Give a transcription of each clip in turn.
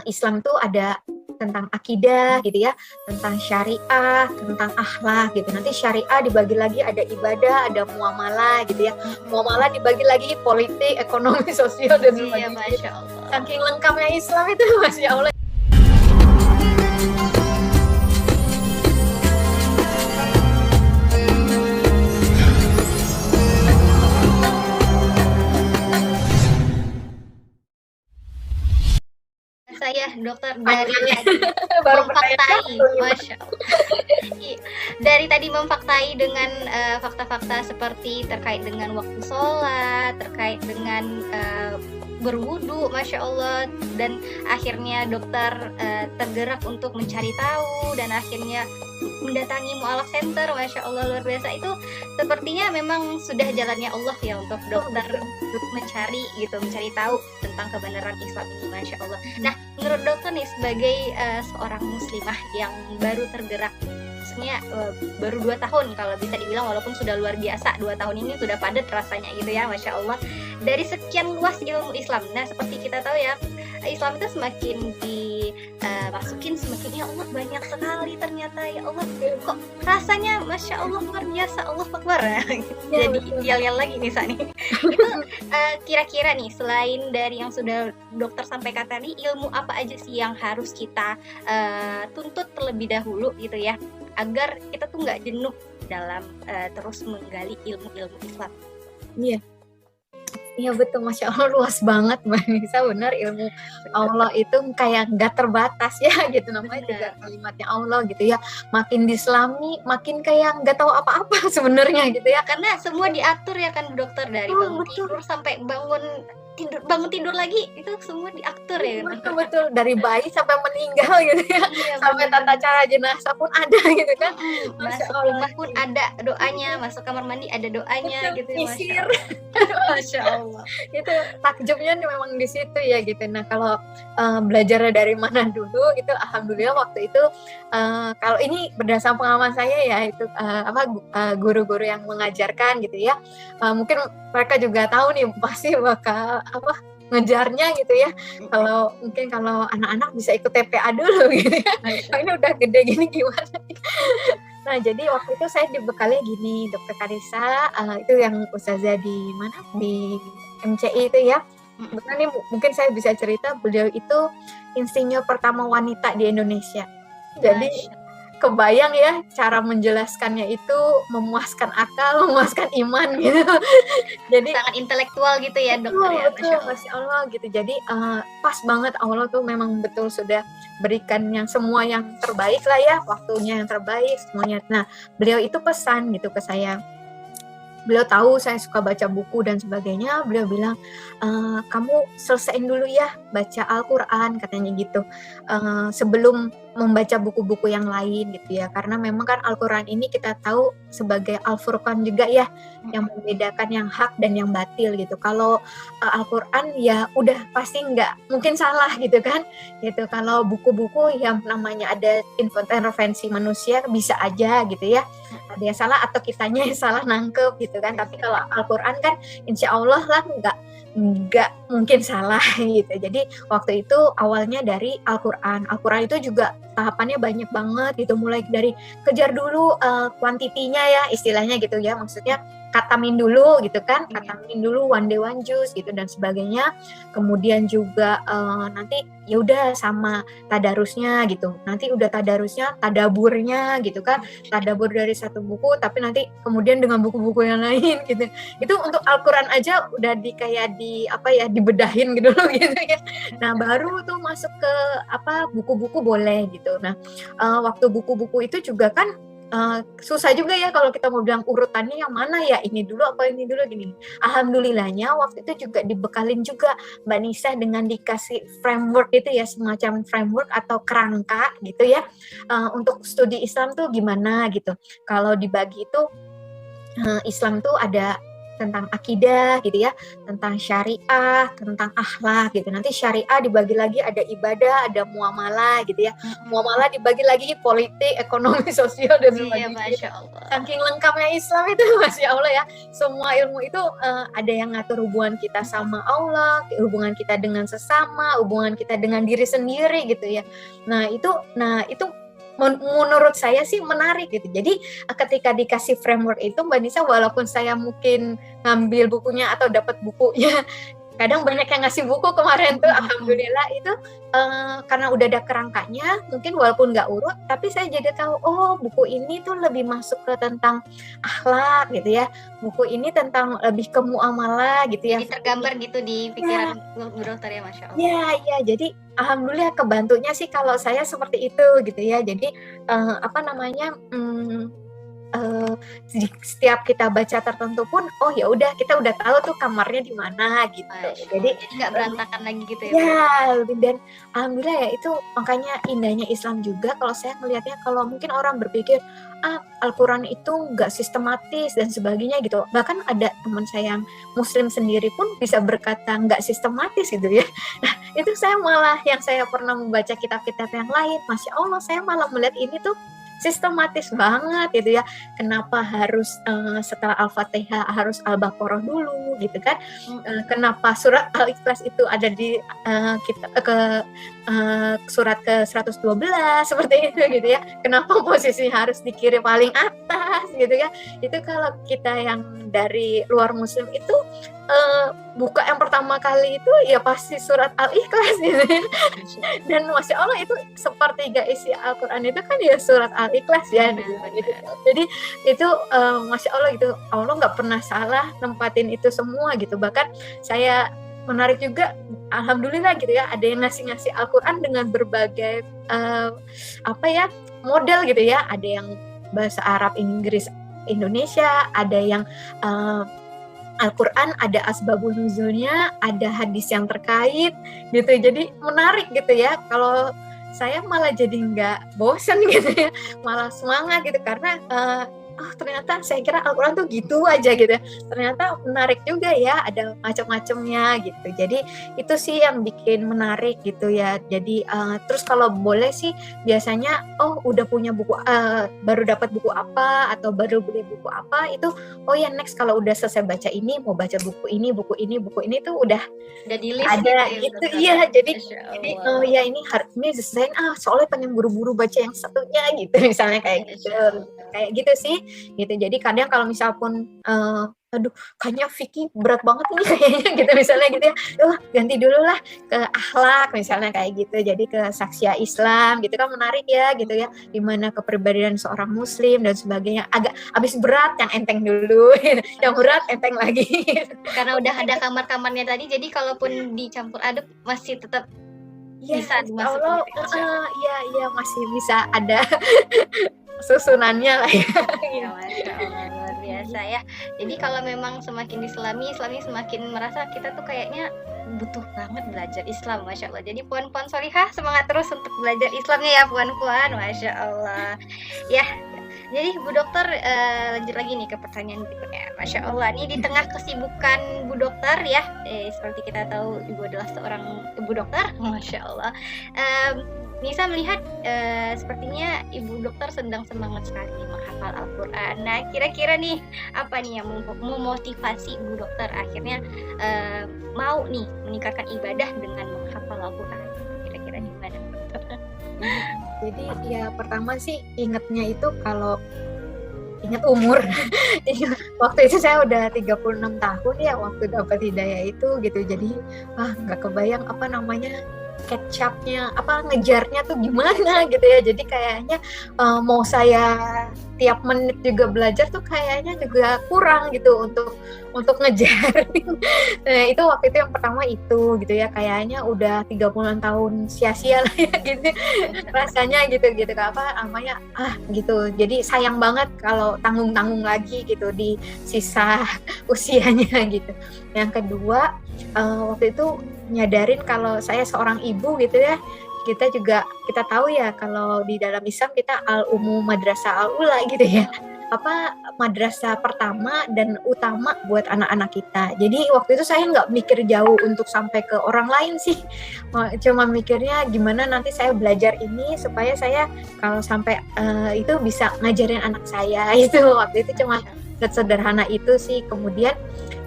Islam tuh ada tentang akidah gitu ya, tentang syariah, tentang akhlak gitu. Nanti syariah dibagi lagi ada ibadah, ada muamalah gitu ya. Muamalah dibagi lagi politik, ekonomi, sosial dan Iya, sebagainya gitu. Masya Allah. Saking lengkapnya Islam itu, Masya Allah. Saya dokter dari Panjangnya tadi baru memfaktai, pertanyaan Masya Allah. Dari tadi memfaktai dengan fakta-fakta seperti terkait dengan waktu sholat, terkait dengan berwudu, Masya Allah, dan akhirnya dokter tergerak untuk mencari tahu dan akhirnya mendatangi mualaf center, Masya Allah, luar biasa. Itu sepertinya memang sudah jalannya Allah ya untuk dokter mencari tahu tentang kebenaran Islam ini, Masya Allah. Nah, menurut dokter nih sebagai seorang muslimah yang baru tergerak, maksudnya baru 2 tahun kalau bisa dibilang, walaupun sudah luar biasa 2 tahun ini sudah padat rasanya gitu ya, Masya Allah, dari sekian luas ilmu Islam. Nah, seperti kita tahu ya, Islam itu semakin dimasukin semakin, ya Allah, banyak sekali ternyata, ya Allah, kok rasanya Masya Allah luar biasa, Allah Akbar. Ya, Jadi betul. yel-yel lagi nih Sa nih. Itu kira-kira nih, selain dari yang sudah dokter sampaikan tadi, ilmu apa aja sih yang harus kita tuntut terlebih dahulu gitu ya, agar kita tuh nggak jenuh dalam terus menggali ilmu-ilmu Islam. Iya. Iya betul, Masya Allah, luas banget Mbak Nisa, benar, ilmu Allah itu kayak nggak terbatas ya gitu, namanya juga Benar. kalimatnya Allah gitu ya. Makin diselami, makin kayak nggak tahu apa-apa sebenarnya gitu ya. Karena semua diatur ya kan dokter, dari bangun Betul. tidur sampai bangun tidur lagi, itu semua diatur ya. Betul, dari bayi sampai meninggal gitu ya, Iya, sampai benar. tata cara jenazah pun ada gitu kan. Masya Masuk Allah. rumah pun ada doanya, masuk kamar mandi ada doanya Betul, gitu ya, Masya nyisir. Allah. Masya Allah. Itu takjubnya memang di situ ya gitu. Nah kalau belajar dari mana dulu gitu, alhamdulillah waktu itu kalau ini berdasarkan pengalaman saya ya, itu guru-guru yang mengajarkan gitu ya, mungkin mereka juga tahu nih pasti bakal ngejarnya gitu ya. Kalau mungkin kalau anak-anak bisa ikut TPA dulu gitu ya. Ini udah gede gini gimana? Nah, jadi waktu itu saya dibekalnya gini, Dokter Karissa, itu yang ustazah di mana, di MCI itu ya. Kebetulan nih mungkin saya bisa cerita, beliau itu insinyur pertama wanita di Indonesia. Jadi kebayang ya cara menjelaskannya itu memuaskan akal, memuaskan iman gitu. Jadi sangat intelektual gitu ya dokter ya, betul, Masya Allah gitu. Jadi pas banget, Allah tuh memang betul sudah berikan yang semua yang terbaik lah ya, waktunya yang terbaik semuanya. Nah, beliau itu pesan gitu ke saya. Beliau tahu saya suka baca buku dan sebagainya, beliau bilang, "Kamu selesaiin dulu ya baca Al-Quran," katanya gitu, "sebelum membaca buku-buku yang lain," gitu ya. Karena memang kan Al-Quran ini kita tahu sebagai Al-Furqan juga ya, yang membedakan yang hak dan yang batil gitu. Kalau Al-Quran ya udah pasti nggak mungkin salah gitu kan, gitu. Kalau buku-buku yang namanya ada intervensi manusia bisa aja gitu ya, ada yang salah atau kitanya yang salah nangkep gitu kan. Tapi kalau Al-Quran kan insya Allah lah nggak mungkin salah gitu. Jadi waktu itu awalnya dari Al-Quran. Al-Quran itu juga tahapannya banyak banget gitu, mulai dari kejar dulu kuantitinya ya istilahnya gitu ya, maksudnya katamin dulu gitu kan, katamin dulu one day one juice gitu dan sebagainya. Kemudian juga nanti ya udah sama tadarusnya gitu. Nanti udah tadarusnya, tadaburnya gitu kan. Tadabur dari satu buku tapi nanti kemudian dengan buku-buku yang lain gitu. Itu untuk Al-Qur'an aja udah dibedahin gitu loh gitu ya. Nah, baru tuh masuk ke buku-buku boleh gitu. Nah, waktu buku-buku itu juga kan susah juga ya kalau kita mau bilang urutannya yang mana ya, ini dulu apa ini dulu gini. Alhamdulillahnya waktu itu juga dibekalin juga Mbak Nisa dengan dikasih framework itu ya, semacam framework atau kerangka gitu ya, untuk studi Islam tuh gimana gitu. Kalau dibagi itu Islam tuh ada tentang akidah gitu ya, tentang syariah, tentang akhlak gitu. Nanti syariah dibagi lagi ada ibadah, ada muamalah gitu ya. Muamalah dibagi lagi politik, ekonomi, sosial dan Iya, sebagainya. Masya Allah. Saking lengkapnya Islam itu, Masya Allah ya. Semua ilmu itu ada yang ngatur hubungan kita sama Allah, hubungan kita dengan sesama, hubungan kita dengan diri sendiri gitu ya. Nah itu menurut saya sih menarik gitu. Jadi ketika dikasih framework itu, Mbak Nisa, walaupun saya mungkin ngambil bukunya atau dapat bukunya, kadang banyak yang ngasih buku kemarin tuh, alhamdulillah itu karena udah ada kerangkanya, mungkin walaupun nggak urut, tapi saya jadi tahu, oh buku ini tuh lebih masuk ke tentang akhlak gitu ya, buku ini tentang lebih ke muamalah gitu ya. Jadi tergambar gitu di pikiran Bu Dokter ya, Masya Allah. Iya, jadi alhamdulillah kebantunya sih kalau saya seperti itu gitu ya. Jadi setiap kita baca tertentu pun, oh ya udah kita udah tahu tuh kamarnya di mana gitu. Jadi nggak berantakan lagi gitu ya. Ya, dan alhamdulillah ya, itu makanya indahnya Islam juga kalau saya melihatnya. Kalau mungkin orang berpikir Al-Quran itu nggak sistematis dan sebagainya gitu. Bahkan ada teman saya yang Muslim sendiri pun bisa berkata nggak sistematis gitu ya. Nah itu saya malah, yang saya pernah membaca kitab-kitab yang lain, Masya Allah, saya malah melihat ini tuh sistematis banget gitu ya. Kenapa harus setelah Al-Fatihah harus Al-Baqarah dulu gitu kan? Kenapa surat Al-Ikhlas itu ada di surat ke 112 seperti itu gitu ya? Kenapa posisinya harus di kiri paling atas gitu ya? Itu kalau kita yang dari luar Muslim itu buka yang pertama kali itu ya pasti surat Al-Ikhlas gitu ya. Dan Masya Allah itu sepertiga isi Al-Quran itu kan ya surat Al-Ikhlas ya gitu. Jadi itu Masya Allah gitu, Allah nggak pernah salah nempatin itu semua gitu. Bahkan saya menarik juga, alhamdulillah gitu ya, ada yang ngasih Al-Quran dengan berbagai model gitu ya. Ada yang bahasa Arab, Inggris, Indonesia, ada yang Al-Quran ada asbabun nuzulnya, ada hadis yang terkait gitu. Jadi menarik gitu ya. Kalau saya malah jadi nggak bosan gitu ya, malah semangat gitu, karena ternyata saya kira Al-Quran tuh gitu aja gitu ya. Ternyata menarik juga ya, ada macam-macamnya gitu. Jadi itu sih yang bikin menarik gitu ya. Jadi terus kalau boleh sih biasanya udah punya buku, baru dapat buku apa atau baru beli buku apa itu, ya next kalau udah selesai baca ini mau baca buku ini tuh udah di list ada gitu ya. Jadi ya ini selesai, soalnya pengen buru-buru baca yang satunya gitu misalnya, kayak gitu sih gitu. Jadi kadang kalau misal pun aduh kayaknya Vicky berat banget nih kayaknya gitu misalnya gitu ya, ganti dulu lah ke akhlak misalnya kayak gitu. Jadi ke Saksya Islam gitu kan menarik ya gitu ya, dimana kepribadian seorang Muslim dan sebagainya. Agak abis berat yang enteng dulu yang berat enteng lagi karena udah ada kamar-kamarnya tadi, jadi kalaupun dicampur aduk masih tetap bisa dimasukin. Iya masih bisa ada susunannya lah ya. Masya Allah, luar biasa ya. Jadi kalau memang semakin diselami semakin merasa kita tuh kayaknya butuh banget belajar Islam, Masya Allah. Jadi puan-puan solihah semangat terus untuk belajar Islamnya ya puan-puan, Masya Allah ya. Jadi Bu Dokter, lanjut lagi nih ke pertanyaan berikutnya. Masya Allah, nih di tengah kesibukan Bu Dokter ya, seperti kita tahu Ibu adalah seorang Ibu Dokter, Masya Allah. Nisa melihat sepertinya Ibu Dokter sedang semangat sekali menghafal Al-Quran. Nah, kira-kira nih apa nih yang memotivasi Ibu Dokter akhirnya mau nih meningkatkan ibadah dengan menghafal Al-Quran? Kira-kira gimana? Jadi ya pertama sih ingatnya itu kalau ingat umur. Waktu itu saya udah 36 tahun ya waktu dapat hidayah itu gitu. Jadi nggak kebayang catch up-nya, ngejarnya tuh gimana gitu ya. Jadi kayaknya mau saya tiap menit juga belajar tuh kayaknya juga kurang gitu untuk ngejar. Nah, itu waktu itu yang pertama itu gitu ya, kayaknya udah 30 tahun sia-sia lah ya gitu rasanya gitu gitu. Jadi sayang banget kalau tanggung-tanggung lagi gitu di sisa usianya gitu. Yang kedua, waktu itu nyadarin kalau saya seorang ibu gitu ya. Kita tahu ya kalau di dalam Islam kita al-umum madrasah al-ula gitu ya. madrasah pertama dan utama buat anak-anak kita. Jadi waktu itu saya nggak mikir jauh untuk sampai ke orang lain sih, cuma mikirnya gimana nanti saya belajar ini supaya saya kalau sampai itu bisa ngajarin anak saya. Itu waktu itu cuma sederhana itu sih. Kemudian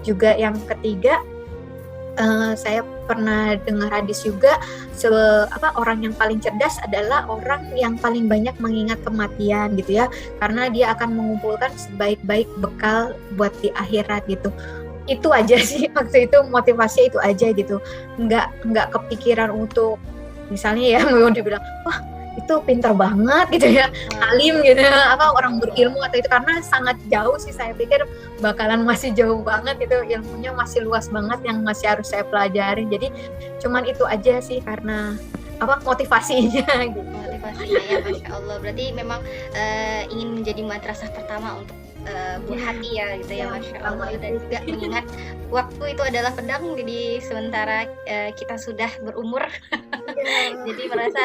juga yang ketiga, saya pernah dengar hadis juga, orang yang paling cerdas adalah orang yang paling banyak mengingat kematian gitu ya, karena dia akan mengumpulkan sebaik-baik bekal buat di akhirat gitu. Itu aja sih waktu itu, motivasinya itu aja gitu. Nggak kepikiran untuk misalnya ya mau dibilang wah itu pinter banget gitu ya, alim gitu ya, orang berilmu atau itu, karena sangat jauh sih. Saya pikir bakalan masih jauh banget gitu, ilmunya masih luas banget yang masih harus saya pelajari. Jadi cuman itu aja sih, karena motivasinya gitu. Motivasinya ya, Masya Allah. Berarti memang ingin menjadi madrasah pertama untuk buah hati ya gitu ya, Masya Allah. Dan juga mengingat waktu itu adalah pedang, jadi sementara kita sudah berumur jadi merasa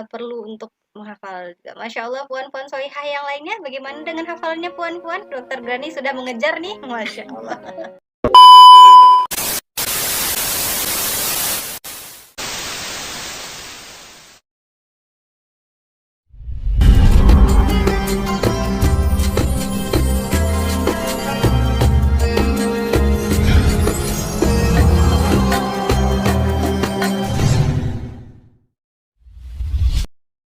perlu untuk menghafal juga. Masya Allah, puan-puan solihah yang lainnya bagaimana dengan hafalannya puan-puan? Dokter Grani sudah mengejar nih, Masya Allah.